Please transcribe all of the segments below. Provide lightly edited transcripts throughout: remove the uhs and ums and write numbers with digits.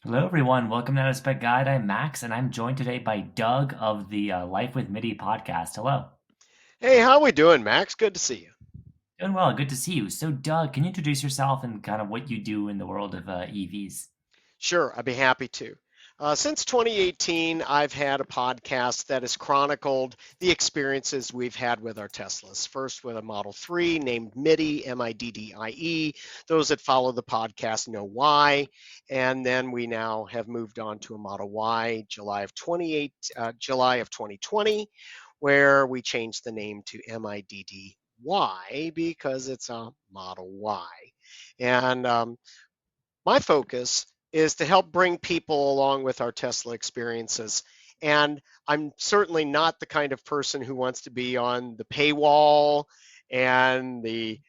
Hello, everyone. Welcome to Out of Spec Guide. I'm Max, and I'm joined today by Doug of the Life with Middie podcast. Hello. Hey, how we doing, Max? Good to see you. Doing well. Good to see you. So, Doug, can you introduce yourself and kind of what you do in the world of EVs? Sure, I'd be happy to. Since 2018, I've had a podcast that has chronicled the experiences we've had with our Teslas. First with a Model 3 named Middie, Middie. Those that follow the podcast know why. And then we now have moved on to a Model Y, July of 2020, where we changed the name to Middy because it's a Model Y. And my focus is to help bring people along with our Tesla experiences. And I'm certainly not the kind of person who wants to be on the paywall and the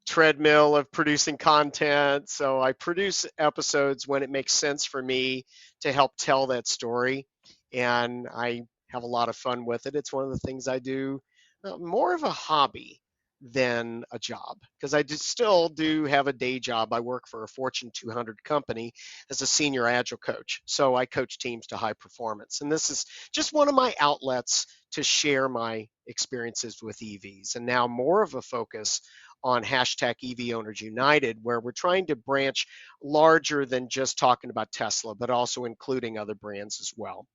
treadmill of producing content. So I produce episodes when it makes sense for me to help tell that story. And I have a lot of fun with it. It's one of the things I do, more of a hobby than a job, because still do have a day job. I work for a Fortune 200 company as a senior agile coach. So I coach teams to high performance. And this is just one of my outlets to share my experiences with EVs. And now more of a focus on hashtag EV Owners United, where we're trying to branch larger than just talking about Tesla, but also including other brands as well.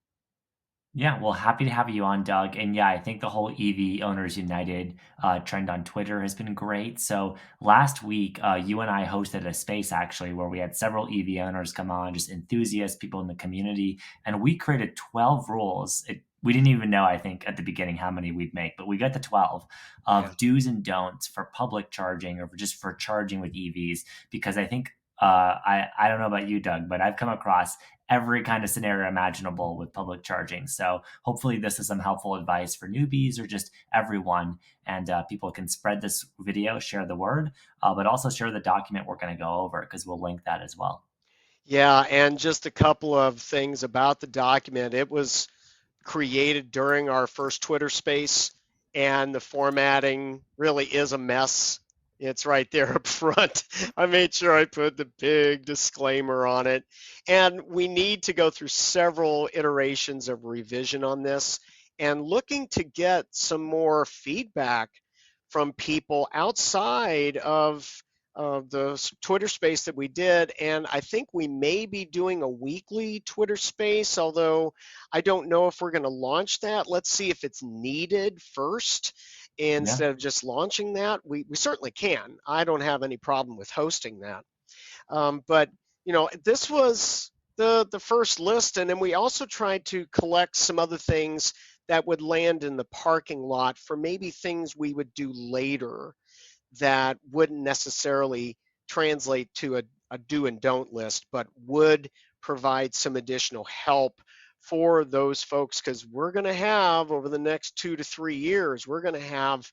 Yeah, well, happy to have you on, Doug. And yeah, I think the whole EV Owners United trend on Twitter has been great. So last week, you and I hosted a space actually where we had several EV owners come on, just enthusiasts, people in the community, and we created 12 rules. We didn't even know, I think, at the beginning how many we'd make, but we got the 12 Yeah. of do's and don'ts for public charging or just for charging with EVs. Because I think I don't know about you, Doug, but I've come across every kind of scenario imaginable with public charging. So hopefully this is some helpful advice for newbies or just everyone. And people can spread this video, share the word, but also share the document we're going to go over because we'll link that as well. Yeah, and just a couple of things about the document. It was created during our first Twitter space, and the formatting really is a mess. It's right there up front. I made sure I put the big disclaimer on it. And we need to go through several iterations of revision on this and looking to get some more feedback from people outside of the Twitter space that we did. And I think we may be doing a weekly Twitter space, although I don't know if we're going to launch that. Let's see if it's needed first Yeah. instead of just launching that. We certainly can. I don't have any problem with hosting that. But this was the first list, and then we also tried to collect some other things that would land in the parking lot for maybe things we would do later that wouldn't necessarily translate to a do and don't list, but would provide some additional help for those folks, because we're going to have over the next 2 to 3 years, we're going to have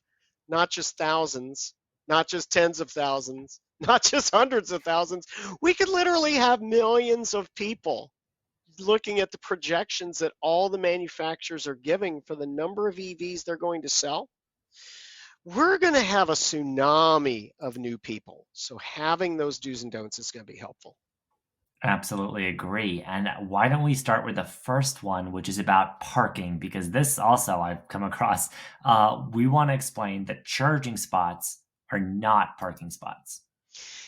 not just thousands, not just tens of thousands, not just hundreds of thousands. We could literally have millions of people looking at the projections that all the manufacturers are giving for the number of EVs they're going to sell. We're going to have a tsunami of new people. So having those do's and don'ts is going to be helpful. Absolutely agree. And why don't we start with the first one, which is about parking? Because this also I've come across. We want to explain that charging spots are not parking spots.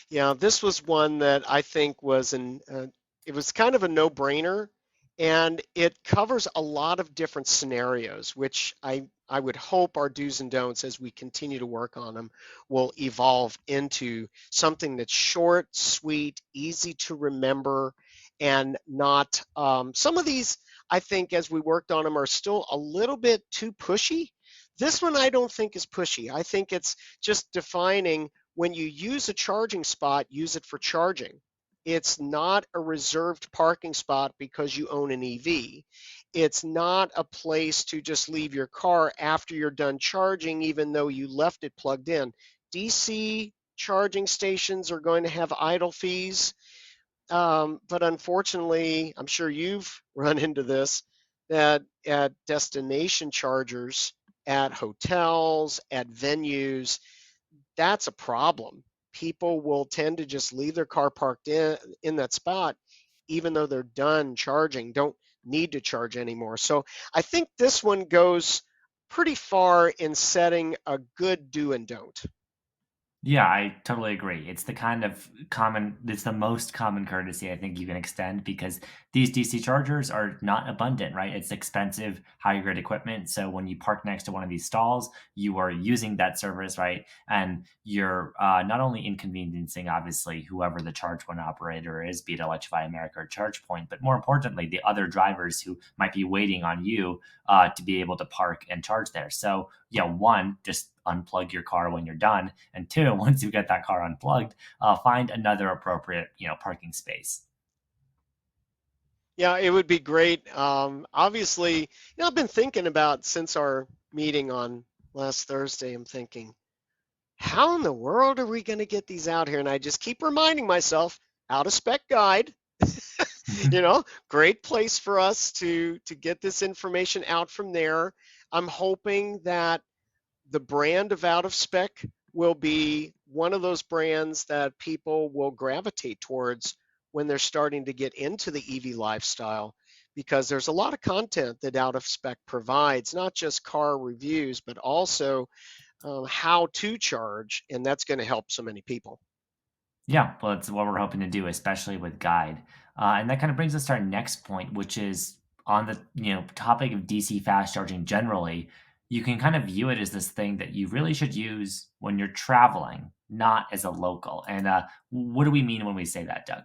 Yeah, this was one that I think it was kind of a no-brainer, and it covers a lot of different scenarios, which I would hope our do's and don'ts as we continue to work on them will evolve into something that's short, sweet, easy to remember, and not some of these I think as we worked on them are still a little bit too pushy. This one I don't think is pushy. I think it's just defining when you use a charging spot, use it for charging. It's not a reserved parking spot because you own an EV. It's not a place to just leave your car after you're done charging, even though you left it plugged in. DC charging stations are going to have idle fees, but unfortunately, I'm sure you've run into this, that at destination chargers, at hotels, at venues, that's a problem. People will tend to just leave their car parked in that spot, even though they're done charging, don't need to charge anymore. So I think this one goes pretty far in setting a good do and don't. Yeah, I totally agree. It's the most common courtesy I think you can extend because these DC chargers are not abundant, right? It's expensive, high grade equipment. So when you park next to one of these stalls, you are using that service, right? And you're not only inconveniencing, obviously, whoever the charge point operator is, be it Electrify America or ChargePoint, but more importantly, the other drivers who might be waiting on you to be able to park and charge there. So, yeah, one, just unplug your car when you're done, and two, once you get that car unplugged, find another appropriate, parking space. Yeah, it would be great. Obviously, I've been thinking about since our meeting on last Thursday, I'm thinking, how in the world are we going to get these out here? And I just keep reminding myself, out of spec guide, great place for us to get this information out from there. I'm hoping that the brand of out of spec will be one of those brands that people will gravitate towards when they're starting to get into the EV lifestyle, because there's a lot of content that out of spec provides, not just car reviews, but also how to charge, and that's going to help so many people. Yeah, well, that's what we're hoping to do, especially with guide. And that kind of brings us to our next point, which is on the topic of DC fast charging generally. You can kind of view it as this thing that you really should use when you're traveling, not as a local. And what do we mean when we say that, Doug?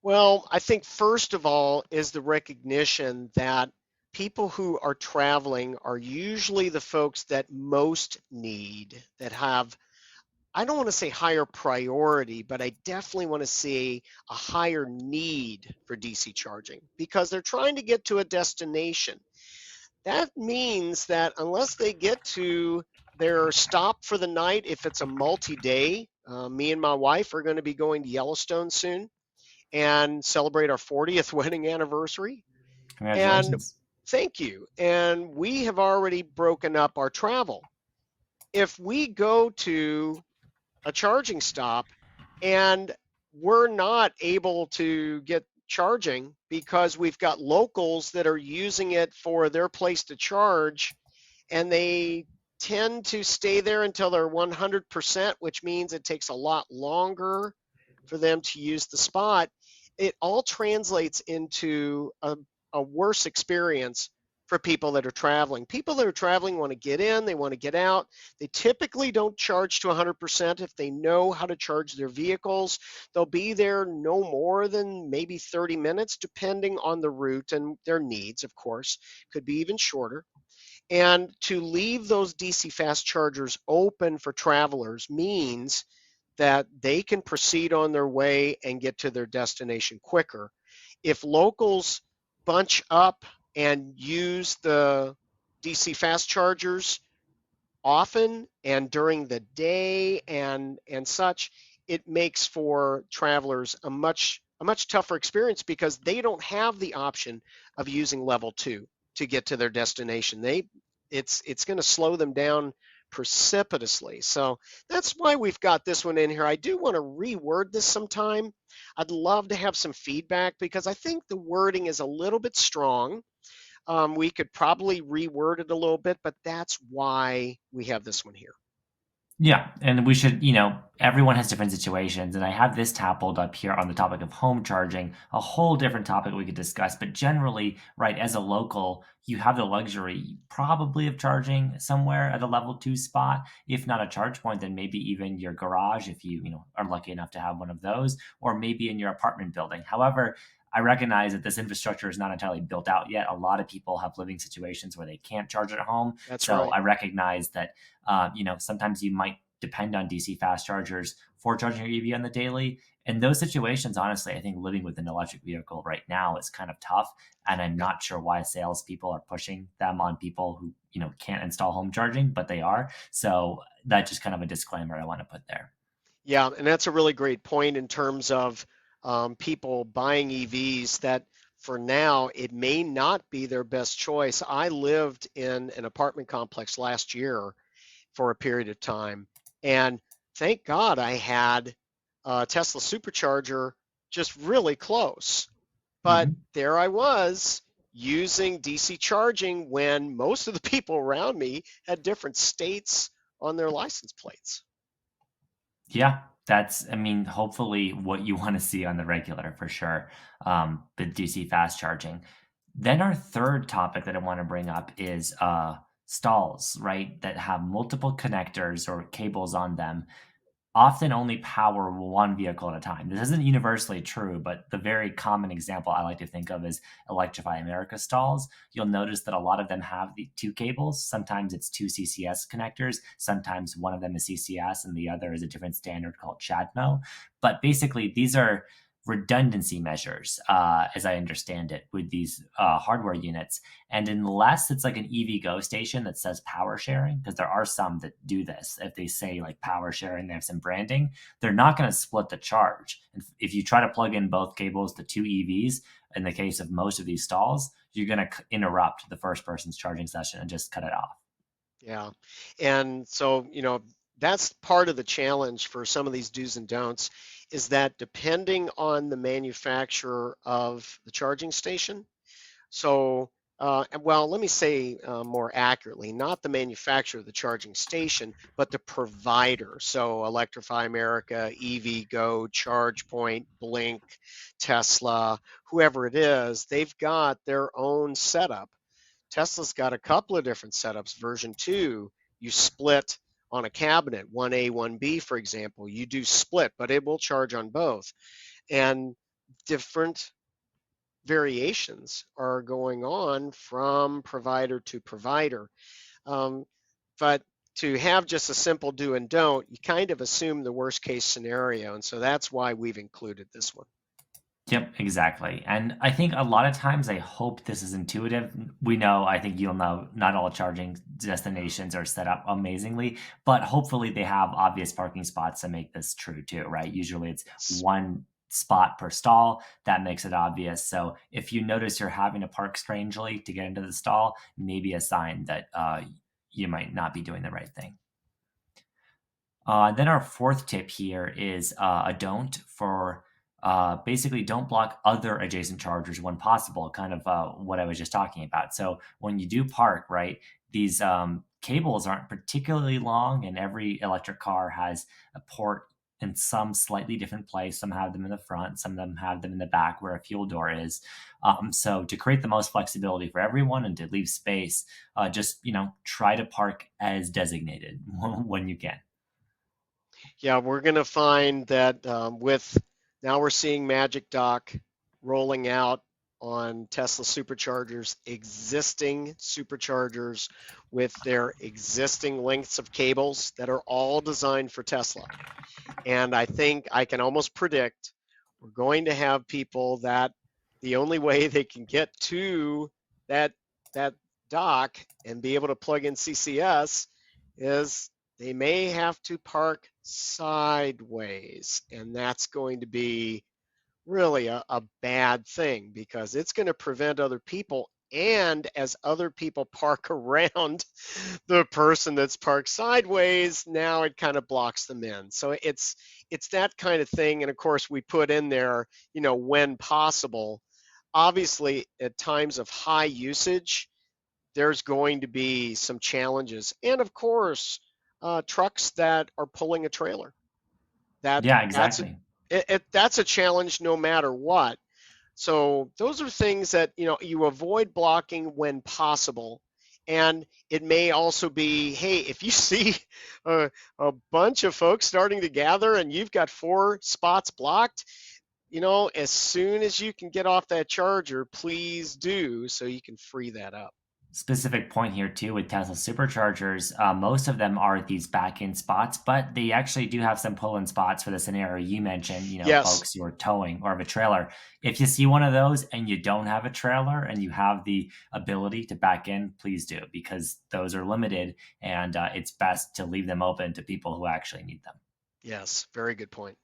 Well, I think first of all is the recognition that people who are traveling are usually the folks that most need, that have, I don't want to say higher priority, but I definitely want to see a higher need for DC charging because they're trying to get to a destination. That means that unless they get to their stop for the night, if it's a multi-day, me and my wife are going to be going to Yellowstone soon and celebrate our 40th wedding anniversary. And Congratulations. thank you. And we have already broken up our travel. If we go to a charging stop and we're not able to get charging because we've got locals that are using it for their place to charge, and they tend to stay there until they're 100%, which means it takes a lot longer for them to use the spot. It all translates into a worse experience for people that are traveling. People that are traveling want to get in, they want to get out. They typically don't charge to 100% if they know how to charge their vehicles. They'll be there no more than maybe 30 minutes, depending on the route and their needs, of course. Could be even shorter. And to leave those DC fast chargers open for travelers means that they can proceed on their way and get to their destination quicker. If locals bunch up and use the DC fast chargers often and during the day and such, it makes for travelers a much tougher experience because they don't have the option of using level 2 to get to their destination. It's going to slow them down precipitously. So that's why we've got this one in here. I do want to reword this sometime. I'd love to have some feedback because I think the wording is a little bit strong. We could probably reword it a little bit, but that's why we have this one here. Yeah, and we should, everyone has different situations, and I have this tackled up here on the topic of home charging, a whole different topic we could discuss. But generally, right, as a local, you have the luxury probably of charging somewhere at a level 2 spot. If not a charge point, then maybe even your garage, if you are lucky enough to have one of those, or maybe in your apartment building. However, I recognize that this infrastructure is not entirely built out yet. A lot of people have living situations where they can't charge at home. That's So right. I recognize that sometimes you might depend on DC fast chargers for charging your EV on the daily. In those situations, honestly, I think living with an electric vehicle right now is kind of tough. And I'm Yep. not sure why salespeople are pushing them on people who, can't install home charging, but they are. So that's just kind of a disclaimer I want to put there. Yeah, and that's a really great point in terms of people buying EVs that for now it may not be their best choice. I lived in an apartment complex last year for a period of time, and thank God I had a Tesla supercharger just really close. But there I was using DC charging when most of the people around me had different states on their license plates. Yeah, that's, I mean, hopefully what you want to see on the regular for sure. The DC fast charging. Then our third topic that I want to bring up is stalls, right? That have multiple connectors or cables on them often only power one vehicle at a time. This isn't universally true, but the very common example I like to think of is Electrify America stalls. You'll notice that a lot of them have the two cables. Sometimes it's two CCS connectors. Sometimes one of them is CCS and the other is a different standard called CHAdeMO. But basically, these are redundancy measures, as I understand it, with these hardware units. And unless it's like an EVgo station that says power sharing, because there are some that do this, if they say like power sharing, they have some branding, they're not going to split the charge. And if you try to plug in both cables to two EVs, in the case of most of these stalls, you're going to interrupt the first person's charging session and just cut it off. Yeah. And so, that's part of the challenge for some of these do's and don'ts is that depending on the manufacturer of the charging station, so, well, let me say more accurately, not the manufacturer of the charging station, but the provider. So, Electrify America, EVgo, ChargePoint, Blink, Tesla, whoever it is, they've got their own setup. Tesla's got a couple of different setups. Version 2, you split on a cabinet, 1A, 1B, for example. You do split, but it will charge on both. And different variations are going on from provider to provider. Um, but to have just a simple do and don't, you kind of assume the worst case scenario. And so that's why we've included this one. Yep, exactly. And I think a lot of times I hope this is intuitive. We know, I think you'll know, not all charging destinations are set up amazingly, but hopefully they have obvious parking spots to make this true too, right? Usually it's one spot per stall. That makes it obvious. So if you notice you're having to park strangely to get into the stall, maybe a sign that you might not be doing the right thing. Then our fourth tip here is a don't for basically don't block other adjacent chargers when possible, kind of what I was just talking about. So when you do park, right, these cables aren't particularly long, and every electric car has a port in some slightly different place. Some have them in the front, some of them have them in the back where a fuel door is. So to create the most flexibility for everyone and to leave space, just try to park as designated when you can. Yeah, we're going to find that with now we're seeing Magic Dock rolling out on Tesla superchargers, existing superchargers with their existing lengths of cables that are all designed for Tesla. And I think I can almost predict we're going to have people that the only way they can get to that that dock and be able to plug in CCS is they may have to park sideways, and that's going to be really a bad thing because it's going to prevent other people. And as other people park around the person that's parked sideways, now it kind of blocks them in. So it's that kind of thing. And of course, we put in there, when possible. Obviously, at times of high usage, there's going to be some challenges. And of course, trucks that are pulling a trailer. That Yeah, that's exactly. that's a challenge no matter what. So those are things that you avoid blocking when possible. And it may also be, hey, if you see a bunch of folks starting to gather and you've got 4 spots blocked, as soon as you can get off that charger, please do so you can free that up. Specific point here too with Tesla superchargers. Most of them are these back-in spots, but they actually do have some pull-in spots for the scenario you mentioned. Yes. Folks who are towing or have a trailer. If you see one of those and you don't have a trailer and you have the ability to back in, please do because those are limited, and it's best to leave them open to people who actually need them. Yes. Very good point.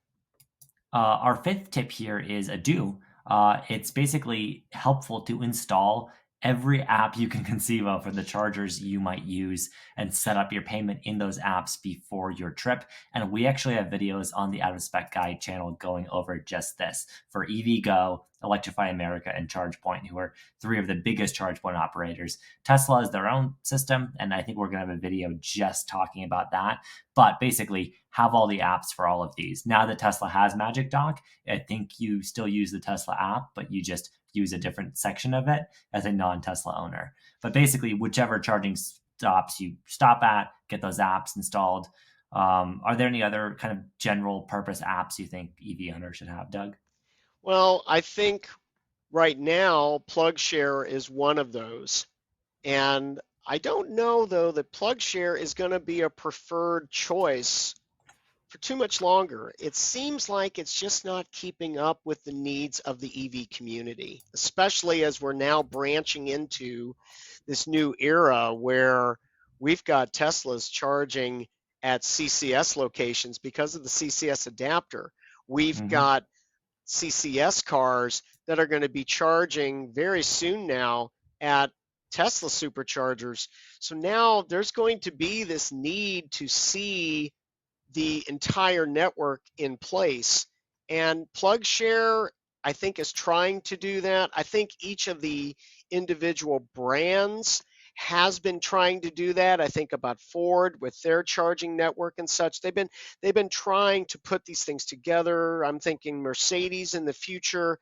Our fifth tip here is a do. It's basically helpful to install every app you can conceive of for the chargers you might use and set up your payment in those apps before your trip. And we actually have videos on the Out of Spec Guide channel going over just this. For EVgo, Electrify America and ChargePoint, who are three of the biggest charge point operators. Tesla is their own system, and I think we're going to have a video just talking about that. But basically, have all the apps for all of these. Now that Tesla has Magic Dock, I think you still use the Tesla app, but you just use a different section of it as a non-Tesla owner. But basically, whichever charging stops you stop at, get those apps installed. Are there any other kind of general purpose apps you think EV owners should have, Doug? Well, I think right now PlugShare is one of those. And I don't know though that PlugShare is going to be a preferred choice for too much longer. It seems like it's just not keeping up with the needs of the EV community, especially as we're now branching into this new era where we've got Teslas charging at CCS locations because of the CCS adapter. We've Mm-hmm. got CCS cars that are going to be charging very soon now at Tesla superchargers. So now there's going to be this need to see the entire network in place. And PlugShare, I think, is trying to do that. I think each of the individual brands has been trying to do that. I think about Ford with their charging network and such. They've been trying to put these things together. I'm thinking Mercedes in the future.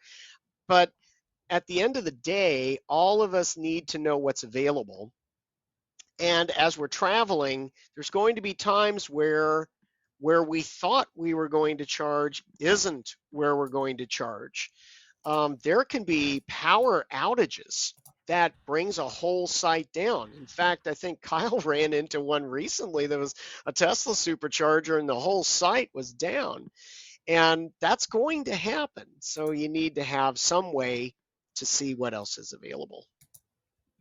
But at the end of the day, all of us need to know what's available. And as we're traveling, there's going to be times where we thought we were going to charge isn't where we're going to charge. There can be power outages that brings a whole site down. In fact, I think Kyle ran into one recently that was a Tesla supercharger and the whole site was down. And that's going to happen. So you need to have some way to see what else is available.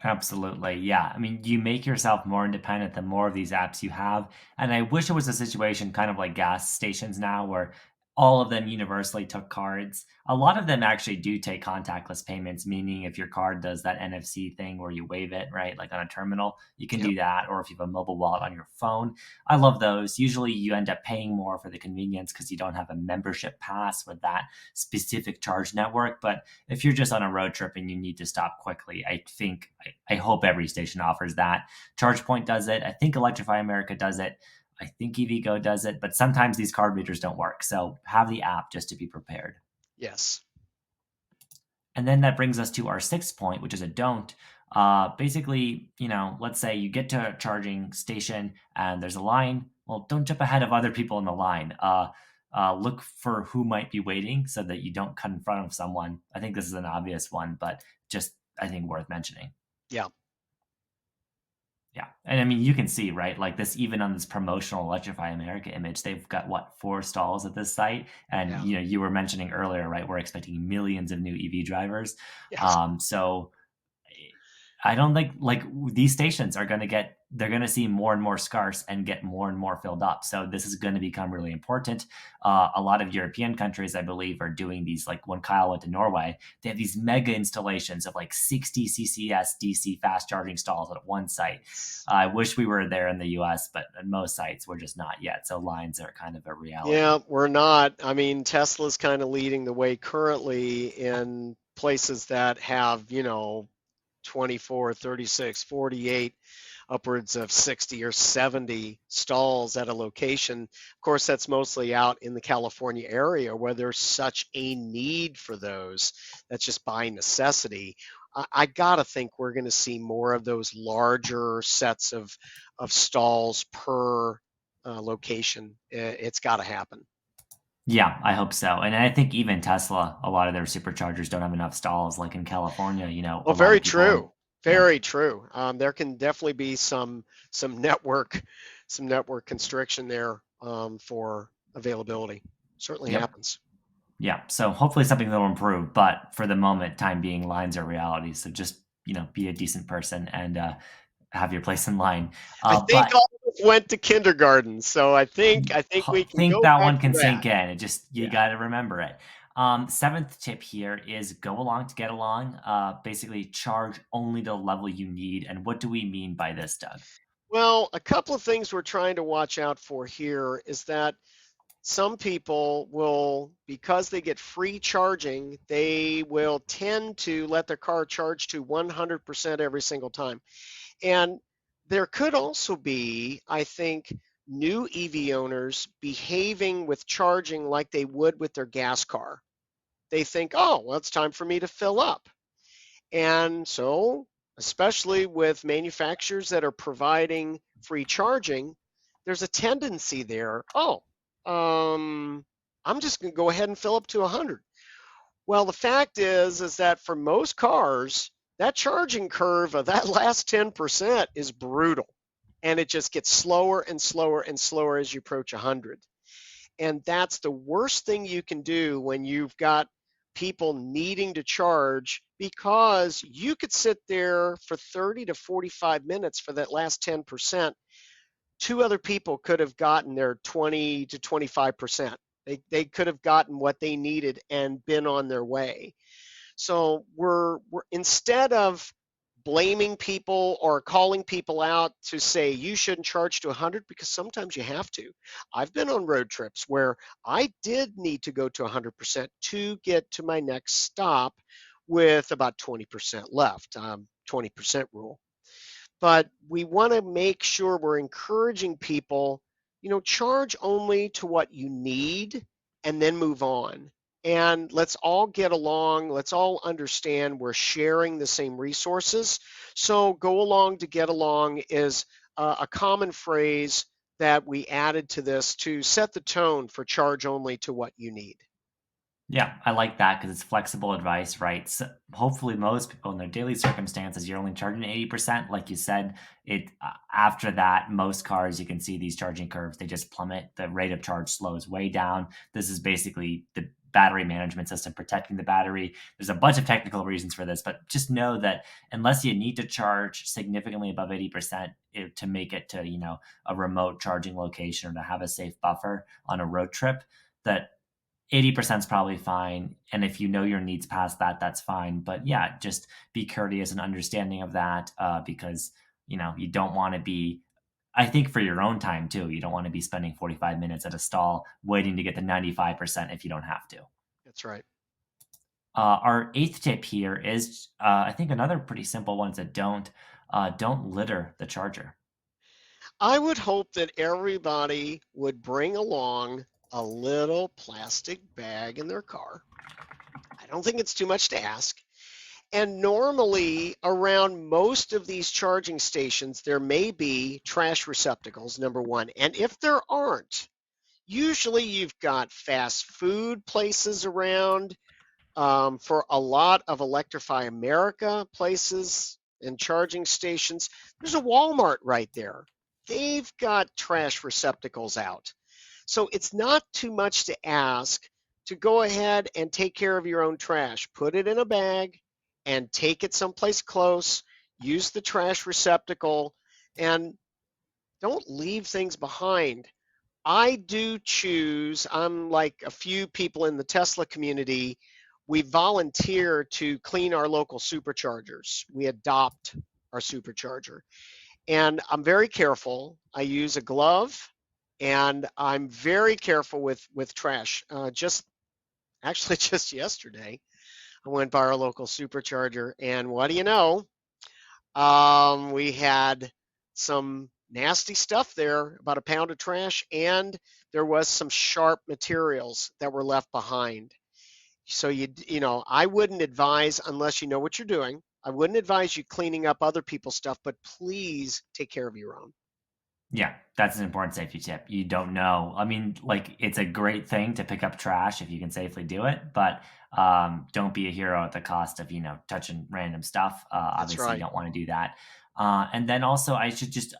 Absolutely. Yeah. I mean, you make yourself more independent the more of these apps you have. And I wish it was a situation kind of like gas stations now where all of them universally took cards. A lot of them actually do take contactless payments, meaning if your card does that NFC thing where you wave it, right? Like on a terminal, you can Yep. do that. Or if you have a mobile wallet on your phone. I love those. Usually you end up paying more for the convenience because you don't have a membership pass with that specific charge network. But if you're just on a road trip and you need to stop quickly, I hope every station offers that. ChargePoint does it. I think Electrify America does it. I think EVgo does it, but sometimes these card readers don't work. So have the app just to be prepared. Yes. And then that brings us to our sixth point, which is a don't. Basically, let's say you get to a charging station and there's a line. Well, don't jump ahead of other people in the line. Look for who might be waiting so that you don't cut in front of someone. I think this is an obvious one, but just I think worth mentioning. Yeah. Yeah. And I mean, you can see, right? Like this, even on this promotional Electrify America image, they've got what, 4 stalls at this site. And, Yeah. you were mentioning earlier, right? We're expecting millions of new EV drivers. Yes. So I don't think like these stations are going to they're going to see more and more scarce and get more and more filled up. So this is going to become really important. A lot of European countries, I believe, are doing these. Like when Kyle went to Norway, they have these mega installations of like 60 CCS DC fast charging stalls at one site. I wish we were there in the US, but at most sites we're just not yet. So lines are kind of a reality. Yeah, we're not. I mean, Tesla's kind of leading the way currently in places that have, 24, 36, 48, upwards of 60 or 70 stalls at a location. Of course, that's mostly out in the California area where there's such a need for those. That's just by necessity. I gotta think we're going to see more of those larger sets of stalls per location. It's got to happen. Yeah, I hope so. And I think even Tesla, a lot of their superchargers don't have enough stalls. Like in California, a Well, lot very of people, true. yeah. Very true. There can definitely be some network some network constriction there for availability. Certainly Yep. happens. Yeah. So hopefully something will improve. But for the moment, time being, lines are reality. So just, be a decent person and have your place in line. I think But all of us went to kindergarten, so I think we can think go that back one to can that. sink in. It just, you Yeah. got to remember it. Seventh tip here is go along to get along. Basically, charge only the level you need. And what do we mean by this, Doug? Well, a couple of things we're trying to watch out for here is that Some people will, because they get free charging, they will tend to let their car charge to 100% every single time. And there could also be, I think, new EV owners behaving with charging like they would with their gas car. They think, oh, well, it's time for me to fill up. And so, especially with manufacturers that are providing free charging, there's a tendency there. Oh, I'm just going to go ahead and fill up to 100. Well, the fact is that for most cars, that charging curve of that last 10% is brutal, and it just gets slower and slower and slower as you approach 100. And that's the worst thing you can do when you've got people needing to charge, because you could sit there for 30 to 45 minutes for that last 10%. Two other people could have gotten their 20 to 25%. They could have gotten what they needed and been on their way. So we're instead of blaming people or calling people out to say you shouldn't charge to 100, because sometimes you have to. I've been on road trips where I did need to go to 100% to get to my next stop with about 20% left, 20% rule. But we want to make sure we're encouraging people, charge only to what you need and then move on. And let's all get along. Let's all understand we're sharing the same resources. So go along to get along is a common phrase that we added to this to set the tone for charge only to what you need. Yeah, I like that because it's flexible advice, right? So hopefully, most people in their daily circumstances, you're only charging 80%. Like you said, after that, most cars you can see these charging curves, they just plummet. The rate of charge slows way down. This is basically the battery management system protecting the battery. There's a bunch of technical reasons for this, but just know that unless you need to charge significantly above 80% to make it to, a remote charging location or to have a safe buffer on a road trip, that 80% is probably fine. And if you know your needs past that, that's fine. But yeah, just be courteous and understanding of that because, you don't want to be, I think for your own time too, you don't want to be spending 45 minutes at a stall waiting to get to 95% if you don't have to. That's right. Our eighth tip here is, I think, another pretty simple one is that don't litter the charger. I would hope that everybody would bring along a little plastic bag in their car. I don't think it's too much to ask. And normally, around most of these charging stations, there may be trash receptacles, number one. And if there aren't, usually you've got fast food places around. For a lot of Electrify America places and charging stations, there's a Walmart right there. They've got trash receptacles out. So it's not too much to ask to go ahead and take care of your own trash. Put it in a bag and take it someplace close. Use the trash receptacle and don't leave things behind. I do choose, I'm like a few people in the Tesla community, we volunteer to clean our local superchargers. We adopt our supercharger. And I'm very careful. I use a glove and I'm very careful with trash. Just actually just yesterday, I went by our local supercharger and what do you know? We had some nasty stuff there, about a pound of trash, and there was some sharp materials that were left behind. So I wouldn't advise, unless you know what you're doing, I wouldn't advise you cleaning up other people's stuff, but please take care of your own. Yeah, that's an important safety tip. You don't know. I mean, like it's a great thing to pick up trash if you can safely do it, but don't be a hero at the cost of touching random stuff. That's Obviously, you right. don't want to do that. And then also, I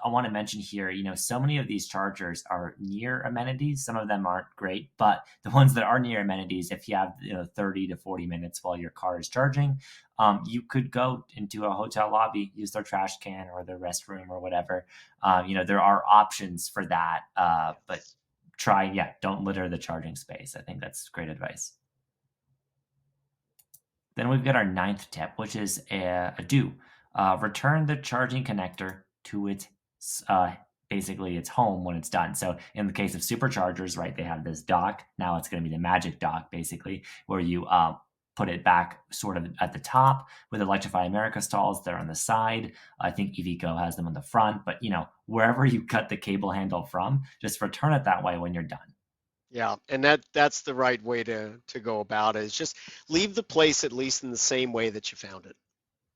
want to mention here, so many of these chargers are near amenities. Some of them aren't great, but the ones that are near amenities, if you have 30 to 40 minutes while your car is charging, you could go into a hotel lobby, use their trash can or their restroom or whatever. There are options for that, but Yes. yeah, don't litter the charging space. I think that's great advice. Then we've got our ninth tip, which is a do. Return the charging connector to its uh, basically it's home when it's done. So in the case of superchargers, right, they have this dock. Now it's going to be the magic dock, basically, where you put it back sort of at the top with Electrify America stalls. They're on the side. I think EVgo has them on the front, but wherever you cut the cable handle from, just return it that way when you're done. Yeah, and that's the right way to go about it. Is just leave the place at least in the same way that you found it.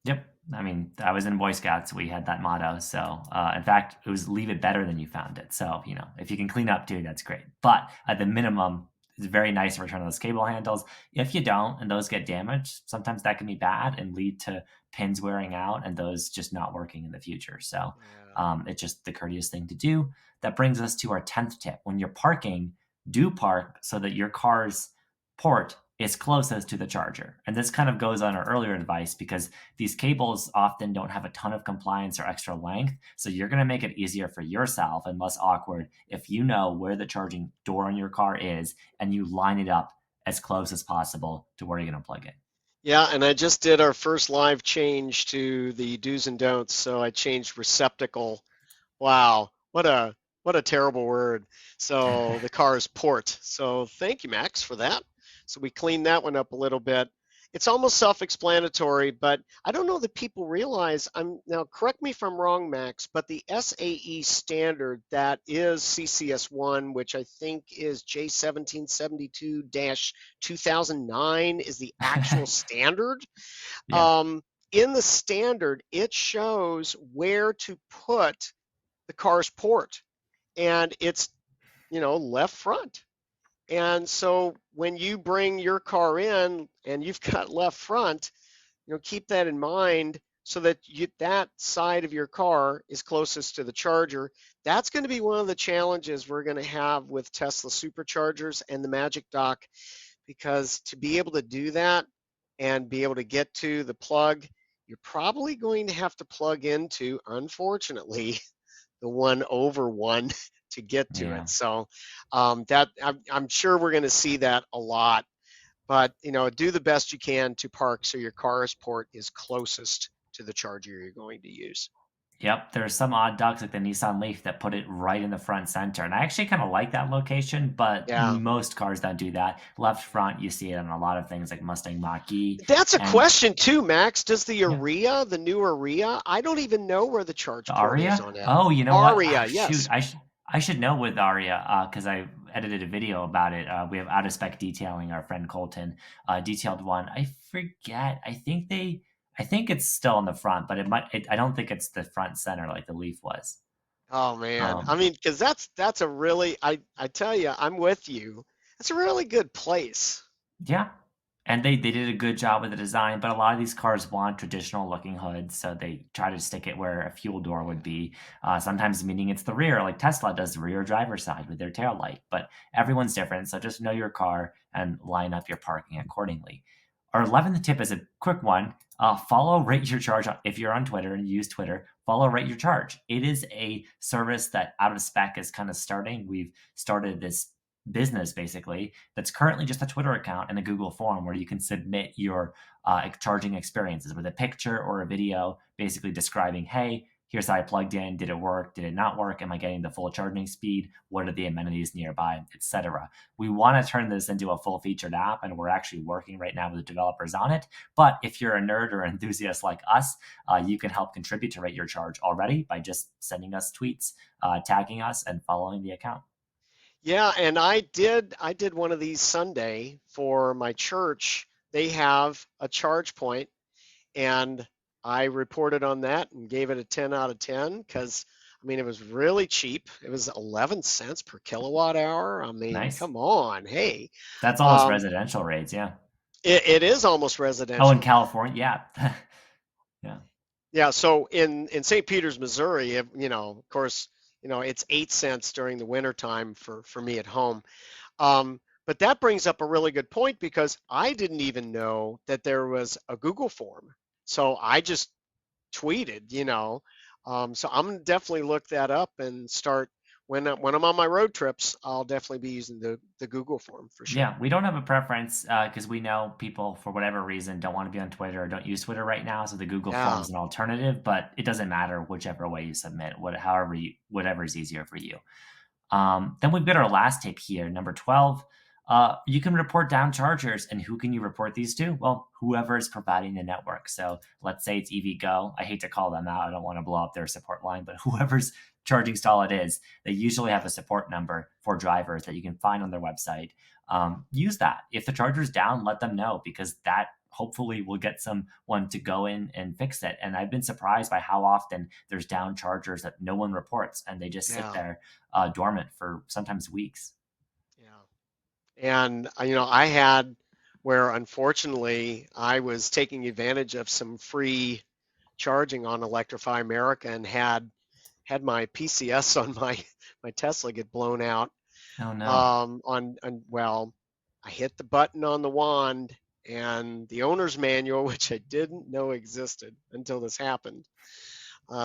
Yep. I mean, I was in Boy Scouts. We had that motto. So, in fact, it was leave it better than you found it. So, if you can clean up too, that's great. But at the minimum, it's very nice to return those cable handles. If you don't and those get damaged, sometimes that can be bad and lead to pins wearing out and those just not working in the future. So, Yeah. it's just the courteous thing to do. That brings us to our 10th tip. When you're parking, do park so that your car's port is closest to the charger. And this kind of goes on our earlier advice because these cables often don't have a ton of compliance or extra length. So you're going to make it easier for yourself and less awkward if you know where the charging door on your car is and you line it up as close as possible to where you're going to plug in. Yeah, and I just did our first live change to the do's and don'ts. So I changed receptacle. Wow, what a terrible word. So the car's port. So thank you, Max, for that. So we cleaned that one up a little bit. It's almost self-explanatory, but I don't know that people realize. Now correct me if I'm wrong, Max, but the SAE standard that is CCS1, which I think is J1772-2009, is the actual standard. Yeah. In the standard, it shows where to put the car's port, and it's left front. And so when you bring your car in and you've got left front, keep that in mind so that that side of your car is closest to the charger. That's going to be one of the challenges we're going to have with Tesla superchargers and the Magic Dock, because to be able to do that and be able to get to the plug, you're probably going to have to plug into, unfortunately, the one over one to get to Yeah. it. So that I'm sure we're going to see that a lot. But do the best you can to park so your car's port is closest to the charger you're going to use. Yep, there are some odd ducks like the Nissan Leaf that put it right in the front center, and I actually kind of like that location, but Yeah. most cars don't do that. Left front, you see it on a lot of things like Mustang Mach-E, That's a and question too, Max. Does the yeah, Aria, the new Aria, I don't even know where the charge the port is Aria. on it. Oh, you know what? Ah, Aria, shoot, yes. I should know with Aria because I edited a video about it. We have out of spec detailing. Our friend Colton detailed one. I forget. I think it's still in the front, but it might. I don't think it's the front center like the Leaf was. Oh man. I Um, mean, because that's a really I tell you, I'm with you. It's a really good place. Yeah, and they did a good job with the design, but a lot of these cars want traditional looking hoods, so they try to stick it where a fuel door would be. Sometimes meaning it's the rear, like Tesla does the rear driver's side with their tail light. But everyone's different, so just know your car and line up your parking accordingly. Our 11th tip is a quick one. Follow Rate Your Charge if you're on Twitter and you use Twitter. Follow Rate Your Charge. It is a service that out of spec is kind of starting. We've started this business basically that's currently just a Twitter account and a Google form where you can submit your charging experiences with a picture or a video, basically describing, hey, here's how I plugged in. Did it work? Did it not work? Am I getting the full charging speed? What are the amenities nearby, etc. We want to turn this into a full featured app, and we're actually working right now with the developers on it. But if you're a nerd or enthusiast like us, you can help contribute to Rate Your Charge already by just sending us tweets, tagging us, and following the account. Yeah, and I did one of these Sunday for my church. They have a charge point, and I reported on that and gave it a 10 out of 10 because I mean it was really cheap. It was 11 cents per kilowatt hour. I mean, Nice. come on, hey. That's almost Um, residential rates, yeah. it is almost Oh, in residential. California, yeah. Yeah. Yeah, so in St. Peters, Missouri, of course, it's 8 cents during the winter time for me at home. But that brings up a really good point because I didn't even know that there was a Google form. So I just tweeted. So I'm gonna definitely look that up and start when I'm on my road trips, I'll definitely be using the Google form for sure. Yeah, we don't have a preference because we know people, for whatever reason, don't want to be on Twitter or don't use Twitter right now. So the Google form Yeah, is an alternative, but it doesn't matter whichever way you submit, whatever is easier for you. Then we've got our last tip here, number 12. You can report down chargers, and who can you report these to? Well, whoever is providing the network. So let's say it's EVgo. I hate to call them out. I don't want to blow up their support line, but whoever's charging stall it is, they usually have a support number for drivers that you can find on their website. Use that. If the charger's down, let them know because that hopefully will get someone to go in and fix it. And I've been surprised by how often there's down chargers that no one reports and they just sit yeah, there dormant for sometimes weeks. yeah. And I had where unfortunately I was taking advantage of some free charging on Electrify America and had my PCS on my Tesla get blown out. Oh no. On well, I hit the button on the wand and the owner's manual, which I didn't know existed until this happened,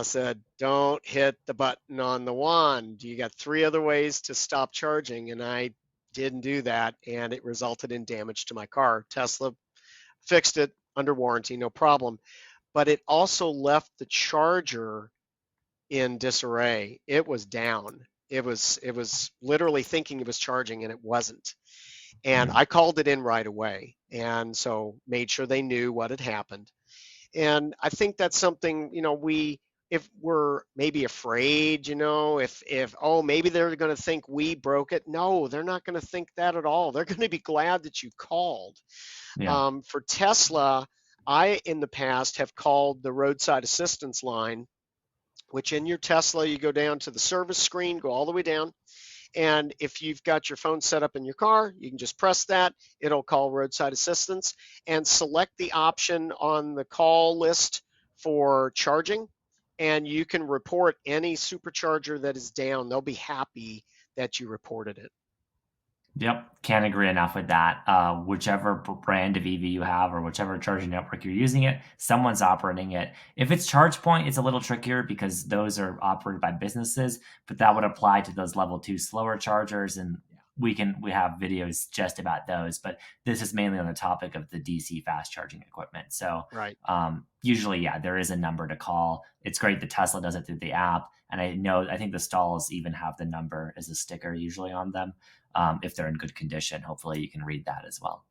said, "Don't hit the button on the wand. You got three other ways to stop charging," and I didn't do that, and it resulted in damage to my car. Tesla fixed it under warranty, no problem, but it also left the charger in disarray. It was down. It was literally thinking it was charging and it wasn't. And Hmm. I called it in right away, and so made sure they knew what had happened. And I think that's something, we if we're maybe afraid, if oh maybe they're going to think we broke it. No, they're not going to think that at all. They're going to be glad that you called. Yeah. For Tesla, I in the past have called the roadside assistance line, which in your Tesla you go down to the service screen, go all the way down, and if you've got your phone set up in your car, you can just press that. It'll call roadside assistance and select the option on the call list for charging. And you can report any supercharger that is down. They'll be happy that you reported it. Yep, can't agree enough with that. Whichever brand of EV you have or whichever charging network you're using it, someone's operating it. If it's ChargePoint, it's a little trickier because those are operated by businesses, but that would apply to those level two slower chargers, and we have videos just about those. But this is mainly on the topic of the DC fast charging equipment. So Right. usually, yeah, there is a number to call. It's great that Tesla does it through the app, and I think the stalls even have the number as a sticker usually on them if they're in good condition. Hopefully, you can read that as well.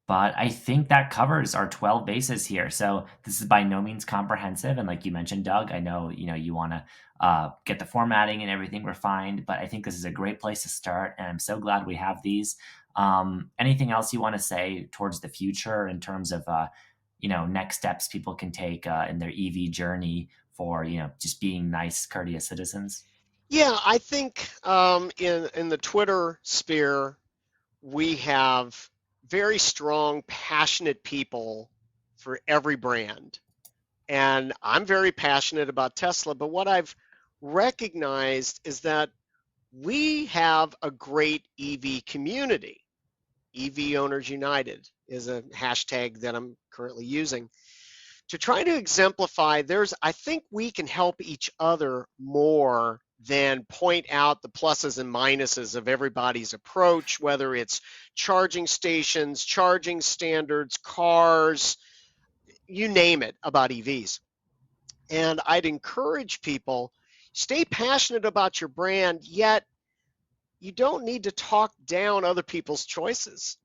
But I think that covers our 12 bases here. So this is by no means comprehensive. And like you mentioned, Doug, I know you want to get the formatting and everything refined, but I think this is a great place to start. And I'm so glad we have these. Anything else you want to say towards the future in terms of next steps people can take in their EV journey for just being nice, courteous citizens? Yeah, I think in the Twitter sphere, we have very strong, passionate people for every brand. And I'm very passionate about Tesla, but what I've recognized is that we have a great EV community. EV Owners United is a hashtag that I'm currently using to try to exemplify. I think we can help each other more than point out the pluses and minuses of everybody's approach, whether it's charging stations, charging standards, cars, you name it, about EVs. And I'd encourage people, stay passionate about your brand, yet you don't need to talk down other people's choices.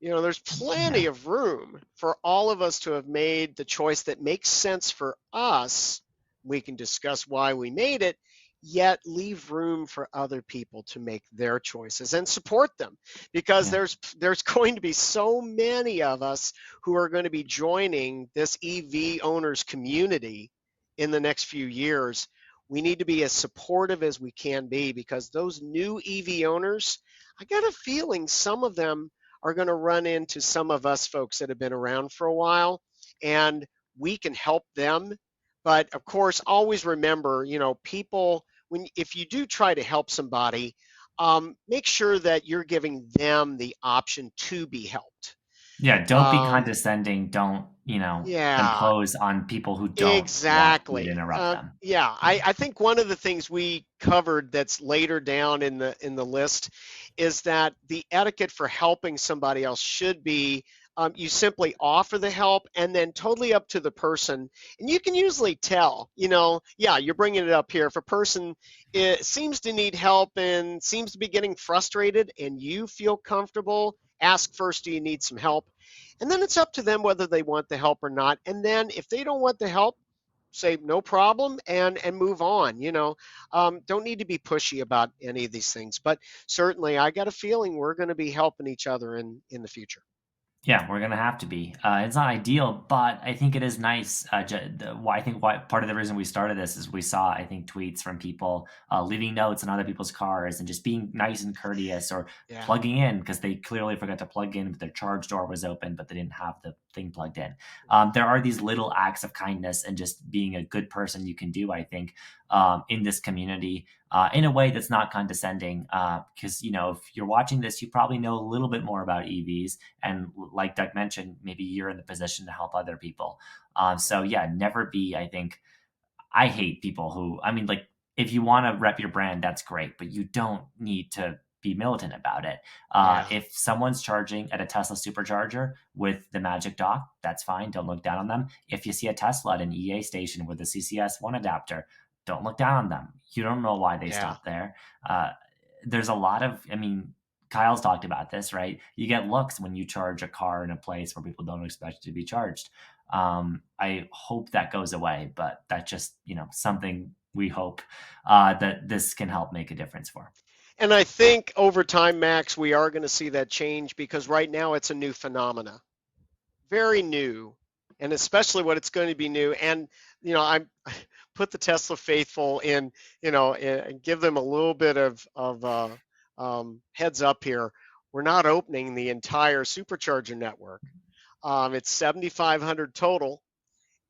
There's plenty Yeah. of room for all of us to have made the choice that makes sense for us. We can discuss why we made it, yet leave room for other people to make their choices and support them, because Yeah. there's going to be so many of us who are going to be joining this EV owners community in the next few years. We need to be as supportive as we can be, because those new EV owners, I got a feeling some of them are going to run into some of us folks that have been around for a while, and we can help them. But of course, always remember, people, if you do try to help somebody, make sure that you're giving them the option to be helped. Yeah, don't be Um, condescending. Don't, yeah, impose on people who don't want you to exactly. interrupt them. Yeah, I think one of the things we covered that's later down in the list is that the etiquette for helping somebody else should be you simply offer the help and then totally up to the person. And you can usually tell, yeah, you're bringing it up here. If a person seems to need help and seems to be getting frustrated and you feel comfortable, ask first, do you need some help? And then it's up to them whether they want the help or not. And then if they don't want the help, say no problem and move on. Don't need to be pushy about any of these things. But certainly, I got a feeling we're going to be helping each other in the future. Yeah, we're gonna have to be. It's not ideal, but I think it is nice. Why I think why part of the reason we started this is we saw, I think, tweets from people leaving notes in other people's cars and just being nice and courteous, or Yeah, plugging in because they clearly forgot to plug in, but their charge door was open, but they didn't have the thing plugged in. There are these little acts of kindness and just being a good person you can do, I think, in this community, in a way that's not condescending. Because if you're watching this, you probably know a little bit more about EVs, and like Doug mentioned, maybe you're in the position to help other people. So yeah, never be. I think I hate people who. I mean, like, if you want to rep your brand, that's great, but you don't need to be militant about it. yeah, If someone's charging at a Tesla supercharger with the Magic Dock, that's fine. Don't look down on them. If you see a Tesla at an EA station with a CCS1 adapter, don't look down on them. You don't know why they yeah. stopped there. Uh, there's a lot of, I mean, Kyle's talked about this, right? You get looks when you charge a car in a place where people don't expect it to be charged. I hope that goes away, but that's just, something we hope that this can help make a difference for. And I think over time, Max, we are going to see that change because right now it's a new phenomena, very new, and especially what it's going to be new. And I put the Tesla faithful in, and give them a little bit of heads up here. We're not opening the entire supercharger network. It's 7,500 total,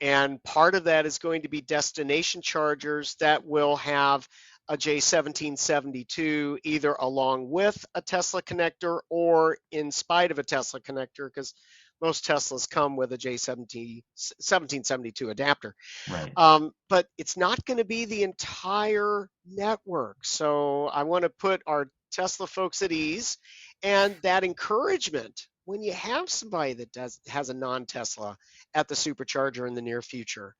and part of that is going to be destination chargers that will have a J1772 either along with a Tesla connector or in spite of a Tesla connector, because most Teslas come with a J1772 adapter. Right. But it's not going to be the entire network. So I want to put our Tesla folks at ease, and that encouragement when you have somebody that has a non-Tesla at the supercharger in the near future.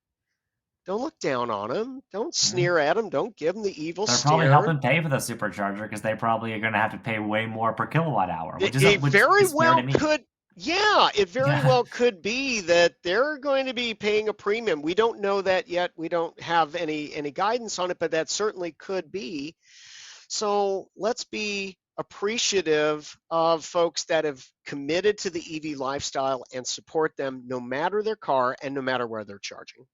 Don't look down on them. Don't Mhm. sneer at them. Don't give them the evil They're probably stare. helping pay for the supercharger because they probably are going to have to pay way more per kilowatt hour, which is It which very is fair to well me. could, yeah, it very Yeah. well could be that they're going to be paying a premium. We don't know that yet. We don't have any guidance on it, but that certainly could be. So let's be appreciative of folks that have committed to the EV lifestyle and support them no matter their car and no matter where they're charging.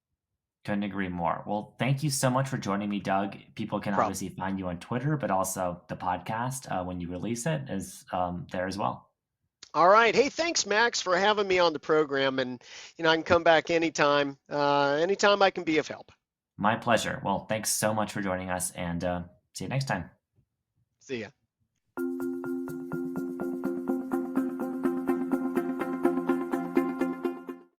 Couldn't agree more. Well, thank you so much for joining me, Doug. People No can problem. obviously find you on Twitter, but also the podcast when you release it is there as well. All right. Hey, thanks, Max, for having me on the program. And, I can come back anytime, anytime I can be of help. My pleasure. Well, thanks so much for joining us, and see you next time. See ya.